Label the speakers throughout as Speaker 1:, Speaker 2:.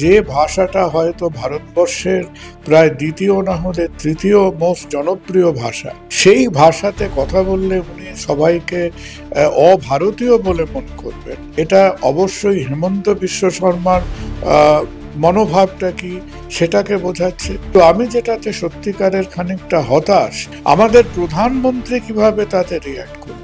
Speaker 1: যে ভাষাটা হয়তো ভারতবর্ষের প্রায় দ্বিতীয় না হলে তৃতীয় মোস্ট জনপ্রিয় ভাষা, সেই ভাষাতে কথা বললে উনি সবাইকে অভারতীয় বলে মনে করবেন। এটা অবশ্যই হেমন্ত বিশ্ব শর্মার মনোভাবটা কি সেটাকে বোঝাচ্ছে। তো আমি যেটাতে সত্যিকারের খানিকটা হতাশ, আমাদের প্রধানমন্ত্রী কিভাবে তাতে রিয়াক্ট করলেন।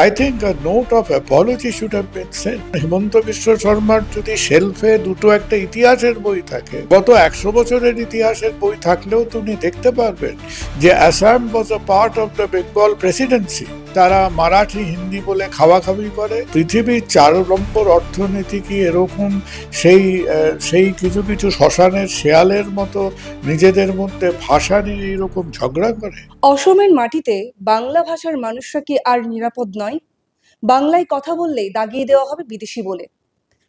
Speaker 1: I think a note of apology should have been sent. হেমন্ত বিশ্ব শর্মার যদি শেলফে দুটো একটা ইতিহাসের বই থাকে, গত 100 বছরের ইতিহাসের বই থাকলেও তুমি দেখতে পারবেন যে Assam was a part of the Bengal presidency. তারা মারাঠি হিন্দি বলে খাওয়াখাওয়ি করে। পৃথিবীর 4 নম্বর অর্থনীতি কি এরকম সেই কিছু কিছু শ্মশানের শেয়ালের মতো নিজেদের মধ্যে ভাষা নিয়ে এইরকম ঝগড়া করে?
Speaker 2: অসমের মাটিতে বাংলা ভাষার মানুষরা কি আর নিরাপদ নয়? বাংলায় কথা বললেই দাগিয়ে দেওয়া হবে বিদেশি বলে।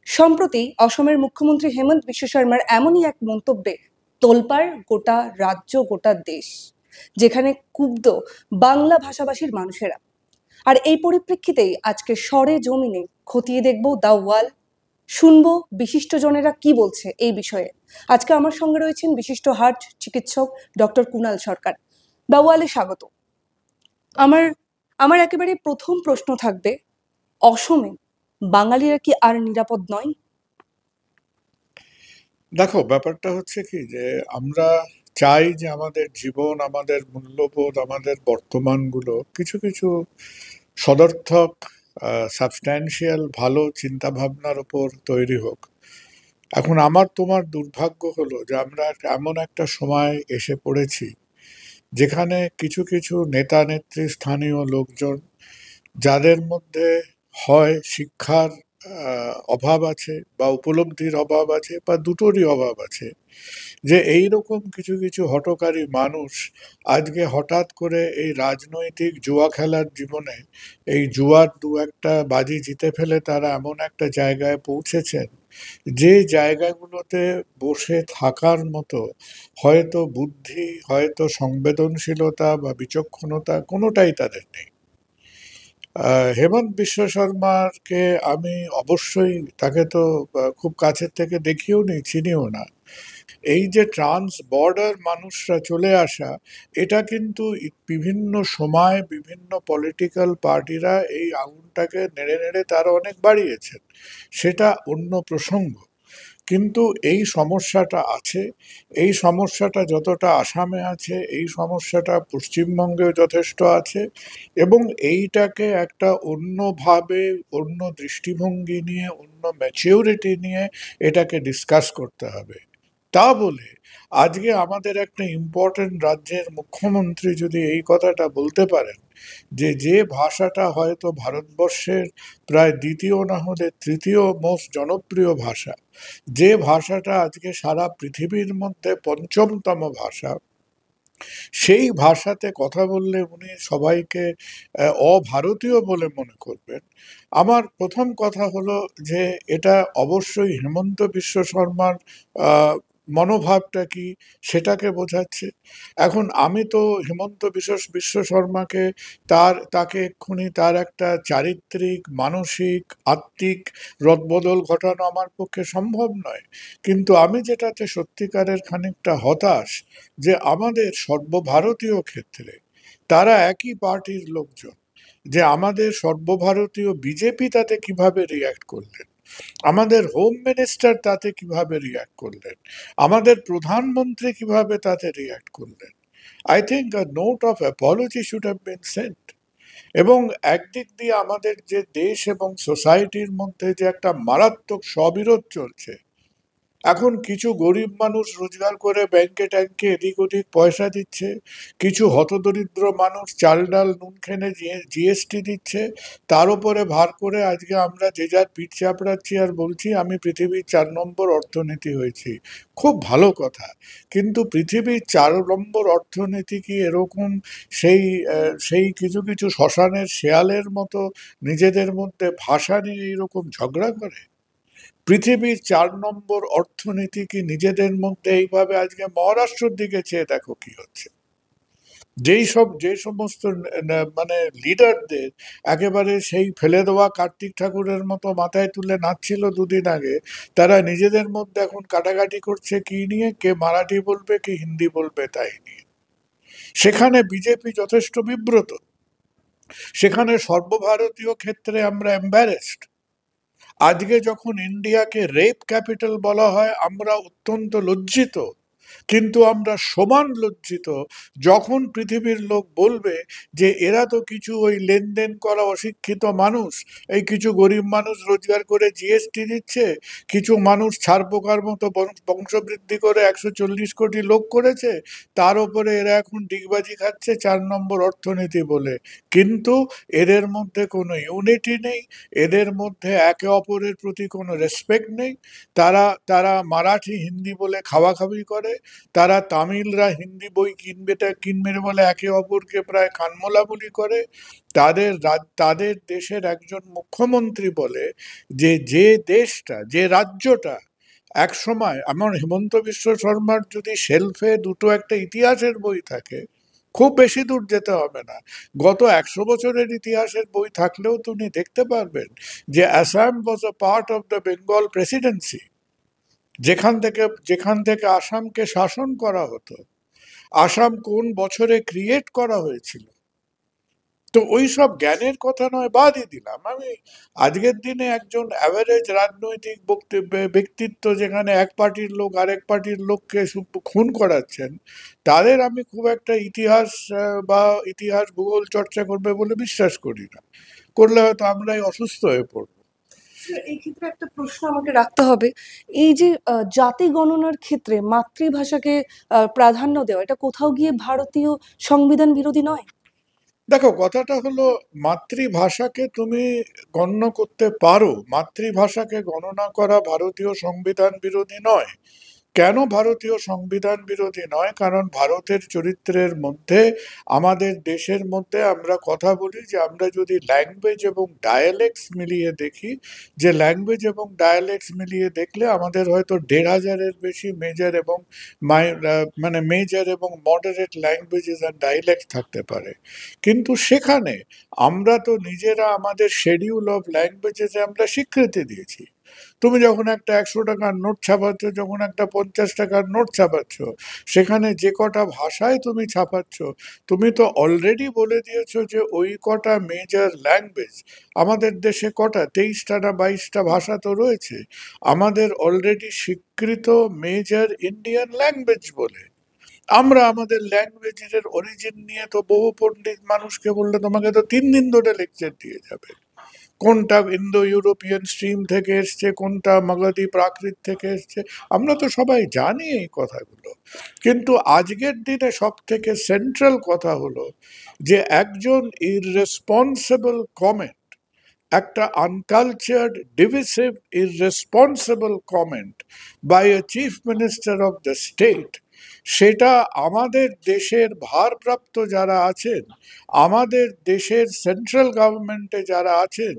Speaker 2: সম্প্রতি অসমের মুখ্যমন্ত্রী হেমন্ত বিশ্ব শর্মার এমনই এক মন্তব্যে তোলপাড় গোটা রাজ্য, গোটা দেশ, যেখানে ক্ষুব্ধ বাংলা ভাষাভাষীর মানুষেরা। আর এই পরিপ্রেক্ষিতেই আজকে স্বরে জমিনে খতিয়ে দেখব দ্য ওয়াল, শুনবো বিশিষ্টজনেরা কি বলছে এই বিষয়ে। আজকে আমার সঙ্গে রয়েছেন বিশিষ্ট হার্ট চিকিৎসক ডক্টর কুণাল সরকার। দ্য ওয়ালে স্বাগত। আমার আমার একেবারে প্রথম প্রশ্ন থাকবে, অসমে বাঙালিরা কি আর নিরাপদ নয়?
Speaker 1: দেখো, ব্যাপারটা হচ্ছে কি যে আমরা চাই যে আমাদের জীবন, আমাদের মূল্যবোধ, আমাদের বর্তমানগুলো কিছু কিছু সদর্থক সাবস্ট্যান্সিয়াল ভালো চিন্তা ভাবনার উপর তৈরি হোক। এখন আমার তোমার দুর্ভাগ্য হলো যে আমরা এমন একটা সময় এসে পড়েছি যেখানে কিছু কিছু নেতা নেত্রী, স্থানীয় লোকজন, যাদের মধ্যে হয় শিক্ষার অভাব আছে বা উপলব্ধির অভাব আছে বা দুটোরই অভাব আছে, যে এইরকম কিছু কিছু হঠকারী মানুষ আজকে হঠাৎ করে এই রাজনৈতিক জুয়া খেলার জীবনে এই জুয়ার দু একটা বাজি জিতে ফেলে তারা এমন একটা জায়গায় পৌঁছেছেন যে জায়গাগুলোতে বসে থাকার মতো হয়তো বুদ্ধি, হয়তো সংবেদনশীলতা বা বিচক্ষণতা কোনোটাই তাদের নেই। হেমন্ত বিশ্ব শর্মাকে আমি অবশ্যই, তাকে তো খুব কাছের থেকে দেখিও নি, চিনিও না। এই যে ট্রান্স বর্ডার মানুষরা চলে আসা, এটা কিন্তু বিভিন্ন সময় বিভিন্ন পলিটিক্যাল পার্টিরা এই আগুনটাকে নেড়ে নেড়ে তারা অনেক বাড়িয়েছেন, সেটা অন্য প্রসঙ্গ। কিন্তু এই সমস্যাটা আছে। এই সমস্যাটা যতটা আসামে আছে, এই সমস্যাটা পশ্চিমবঙ্গেও যথেষ্ট আছে, এবং এইটাকে একটা অন্যভাবে, অন্য দৃষ্টিভঙ্গি নিয়ে, অন্য ম্যাচিউরিটি নিয়ে এটাকে ডিসকাস করতে হবে। তা বলে আজকে আমাদের একটা ইম্পর্টেন্ট রাজ্যের মুখ্যমন্ত্রী যদি এই কথাটা বলতে পারেন যে যে ভাষাটা হয়তো ভারতবর্ষের প্রায় দ্বিতীয় না হলে তৃতীয় মোস্ট জনপ্রিয় ভাষা, যে ভাষাটা আজকে সারা পৃথিবীর মধ্যে পঞ্চমতম ভাষা, সেই ভাষাতে কথা বললে উনি সবাইকে অভারতীয় বলে মনে করবেন। আমার প্রথম কথা হলো যে এটা অবশ্যই হেমন্ত বিশ্ব শর্মার মনোভাবটা কি সেটাকে বোঝাচ্ছে। এখন আমি তো হেমন্ত বিশ্ব শর্মাকে তাকে এক্ষুনি তার একটা চারিত্রিক, মানসিক, আত্মিক রদবদল ঘটানো আমার পক্ষে সম্ভব নয়। কিন্তু আমি যেটাতে সত্যিকারের খানিকটা হতাশ, যে আমাদের সর্বভারতীয় ক্ষেত্রে তারা একই পার্টির লোকজন, যে আমাদের সর্বভারতীয় বিজেপি তাতে কিভাবে রিয়্যাক্ট করলেন, আমাদের হোম মিনিস্টার তাতে কিভাবে রিয়্যাক্ট করলেন, আমাদের প্রধানমন্ত্রী কিভাবে তাতে রিয়্যাক্ট করলেন। I think a note of Apology should have been sent. এবং একদিক দিয়ে আমাদের যে দেশ এবং সোসাইটির মধ্যে যে একটা মারাত্মক স্ববিরোধ চলছে, এখন কিছু গরিব মানুষ রোজগার করে ব্যাংকে ট্যাঙ্কে এদিক ওদিক পয়সা দিচ্ছে, কিছু হতদরিদ্র মানুষ চাল ডাল নুন খেনে জিএসটি দিচ্ছে, তার উপরে ভার করে আজকে আমরা যে যার পিঠ চাপড়াচ্ছি আর বলছি আমি পৃথিবীর 4 নম্বর অর্থনীতি হয়েছি। খুব ভালো কথা, কিন্তু পৃথিবীর 4 নম্বর অর্থনীতি কি এরকম সেই কিছু কিছু শ্মশানের শেয়ালের মতো নিজেদের মধ্যে ভাষা নিয়ে এইরকম ঝগড়া করে? পৃথিবীর 4 নম্বর অর্থনীতি কি নিজেদের মধ্যে এইভাবে, আজকে মহারাষ্ট্রের দিকে চেয়ে দেখো কি হচ্ছে। যে সমস্ত মানে লিডারদের একেবারে সেই ফেলে দেওয়া কার্তিক ঠাকুরের মতো মাথায় তুলে নাচছিল দুদিন আগে, তারা নিজেদের মধ্যে এখন কাটাকাটি করছে কি নিয়ে, কে মারাঠি বলবে কে হিন্দি বলবে তাই নিয়ে। সেখানে বিজেপি যথেষ্ট বিব্রত, সেখানে সর্বভারতীয় ক্ষেত্রে আমরা এম্বারেসড। আজকে যখন ইন্ডিয়াকে রেপ ক্যাপিটাল বলা হয় আমরা অত্যন্ত লজ্জিত, কিন্তু আমরা সমান লজ্জিত যখন পৃথিবীর লোক বলবে যে এরা তো কিছু ওই লেনদেন করা অশিক্ষিত মানুষ, এই কিছু গরিব মানুষ রোজগার করে জিএসটি দিচ্ছে, কিছু মানুষ ছাড় পোকার মতো বংশবৃদ্ধি করে 140 কোটি লোক করেছে, তার উপরে এরা এখন ডিগবাজি খাচ্ছে 4 নম্বর অর্থনীতি বলে। কিন্তু এদের মধ্যে কোনো ইউনিটি নেই, এদের মধ্যে একে অপরের প্রতি কোনো রেসপেক্ট নেই। তারা তারা মারাঠি হিন্দি বলে খাওয়াখাওয়ি করে, তারা তামিলরা হিন্দি বই কিনবে বলে একে অপরকে প্রায় কানমোলামুলি করে। তাদের দেশের একজন মুখ্যমন্ত্রী বলে যে যে দেশটা, যে রাজ্যটা এক সময়, আমার হেমন্ত বিশ্ব শর্মার যদি শেলফে দুটো একটা ইতিহাসের বই থাকে, খুব বেশি দূর যেতে হবে না, গত 100 বছরের ইতিহাসের বই থাকলেও তুমি দেখতে পারবেন যে Assam was a part of the Bengal presidency, যেখান থেকে আসামকে শাসন করা হতো। আসাম কোন বছরে ক্রিয়েট করা হয়েছিল, তো ওই সব জ্ঞানের কথা নয়, বাদই দিলাম আমি। আজকের দিনে একজন অ্যাভারেজ রাজনৈতিক ব্যক্তিত্ব যেখানে এক পার্টির লোক আরেক পার্টির লোককে খুন করাচ্ছেন, তাদের আমি খুব একটা ইতিহাস বা ইতিহাস ভূগোল চর্চা করবে বলে বিশ্বাস করি না। করলে হয়তো আমরাই অসুস্থ হয়ে পড়ব।
Speaker 2: এই ক্ষেত্রে একটা প্রশ্ন আমাকে রাখতে হবে, এই যে জাতি গণনার ক্ষেত্রে মাতৃভাষাকে প্রাধান্য দেওয়া, এটা কোথাও গিয়ে ভারতীয় সংবিধান বিরোধী নয়?
Speaker 1: দেখো, কথাটা হলো, মাতৃভাষাকে তুমি গণ্য করতে পারো, মাতৃভাষাকে গণনা করা ভারতীয় সংবিধান বিরোধী নয়। কেন ভারতীয় সংবিধান বিরোধী নয়? কারণ ভারতের চরিত্রের মধ্যে, আমাদের দেশের মধ্যে আমরা কথা বলি যে আমরা যদি ল্যাঙ্গুয়েজ এবং ডায়ালেক্টস মিলিয়ে দেখি, যে ল্যাঙ্গুয়েজ এবং ডায়ালেক্টস মিলিয়ে দেখলে আমাদের হয়তো 1,500-এর বেশি মেজর এবং মানে মেজর এবং মডারেট ল্যাঙ্গুয়েজেস অ্যান্ড ডায়ালেক্ট থাকতে পারে। কিন্তু সেখানে আমরা তো নিজেরা আমাদের শেডিউল অফ ল্যাঙ্গুয়েজেসে আমরা স্বীকৃতি দিয়েছি। তুমি যখন একটা 100 টাকার নোট ছাপাচ্ছ, যখন একটা 50 টাকার নোট ছাপাচ্ছ, সেখানে যে কটা ভাষায় তুমি ছাপাচ্ছ, তুমি তো অলরেডি বলে দিয়েছো যে ওই কটা মেজর ল্যাঙ্গুয়েজ, আমাদের দেশে কটা 23টা না 22টা ভাষা তো রয়েছে, আমাদের অলরেডি স্বীকৃত মেজর ইন্ডিয়ান ল্যাঙ্গুয়েজ বলে। আমরা আমাদের ল্যাঙ্গুয়েজের অরিজিন নিয়ে তো বহু পণ্ডিত মানুষকে বললে তোমাকে তো 3 দিন ধরে লেকচার দিয়ে যাবে, কোনটা ইন্দো ইউরোপিয়ান স্ট্রিম থেকে এসছে, কোনটা মাগধী প্রাকৃত থেকে এসছে, আমরা তো সবাই জানি এই কথাগুলো। কিন্তু আজকের দিনে সব থেকে সেন্ট্রাল কথা হলো যে একজন ইররেসপন্সিবল কমেন্ট, একটা uncultured divisive irresponsible comment by a chief minister of the state, সেটা আমাদের দেশের ভারপ্রাপ্ত যারা আছেন, আমাদের দেশের সেন্ট্রাল গভর্নমেন্টে যারা আছেন,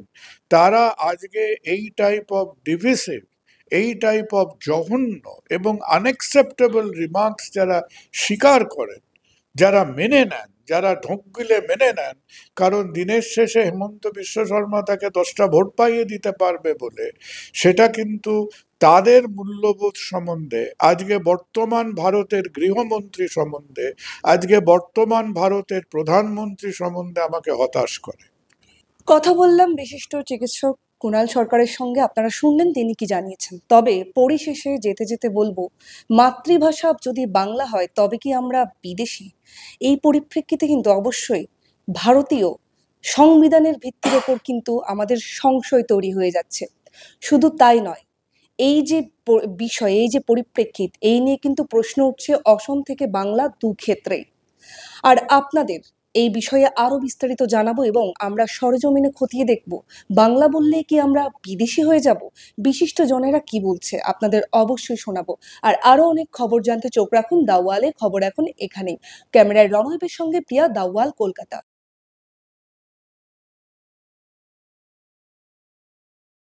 Speaker 1: তারা আজকে এই টাইপ অফ ডিভিসিভ, এই টাইপ অফ জঘন্য এবং আনএক্সেপ্টেবল রিমার্কস যারা স্বীকার করেন, যারা মেনে নেন, যারা ঢোক গিলে মেনে নেন, কারণ দিনের শেষে হেমন্ত বিশ্ব শর্মা তাকে 10টা ভোট পাইয়ে দিতে পারবে বলে, সেটা কিন্তু তাদের মূল্যবোধ সম্বন্ধে, আজকে বর্তমান ভারতের গৃহমন্ত্রী সম্বন্ধে, আজকে বর্তমান ভারতের প্রধানমন্ত্রী সম্বন্ধে আমাকে হতাশ করে।
Speaker 2: কথা বললাম বিশিষ্ট চিকিৎসক কুণাল সরকারের সঙ্গে, আপনারা শুনলেন তিনি কি জানিয়েছেন। তবে পরিশেষে যেতে যেতে বলবো, মাতৃভাষা যদি বাংলা হয় তবে কি আমরা বিদেশি? এই পরিপ্রেক্ষিতে কিন্তু অবশ্যই ভারতীয় সংবিধানের ভিত্তির ওপর কিন্তু আমাদের সংশয় তৈরি হয়ে যাচ্ছে। শুধু তাই নয়, এই যে বিষয়, এই যে পরিপ্রেক্ষিত, এই নিয়ে কিন্তু প্রশ্ন উঠছে অসম থেকে বাংলা দু ক্ষেত্রেই। আর আপনাদের এই বিষয়ে আরো বিস্তারিত জানাবো এবং আমরা সরেজমিনে খতিয়ে দেখব, বাংলা বললেই কি আমরা বিদেশি হয়ে যাব? বিশিষ্ট জনেরা কি বলছে আপনাদের অবশ্যই শোনাবো। আর আরো অনেক খবর জানতে চোখ রাখুন দাওয়ালে। খবর এখন এখানেই। ক্যামেরায় রণদীপের সঙ্গে প্রিয়া, দাওয়াল, কলকাতা।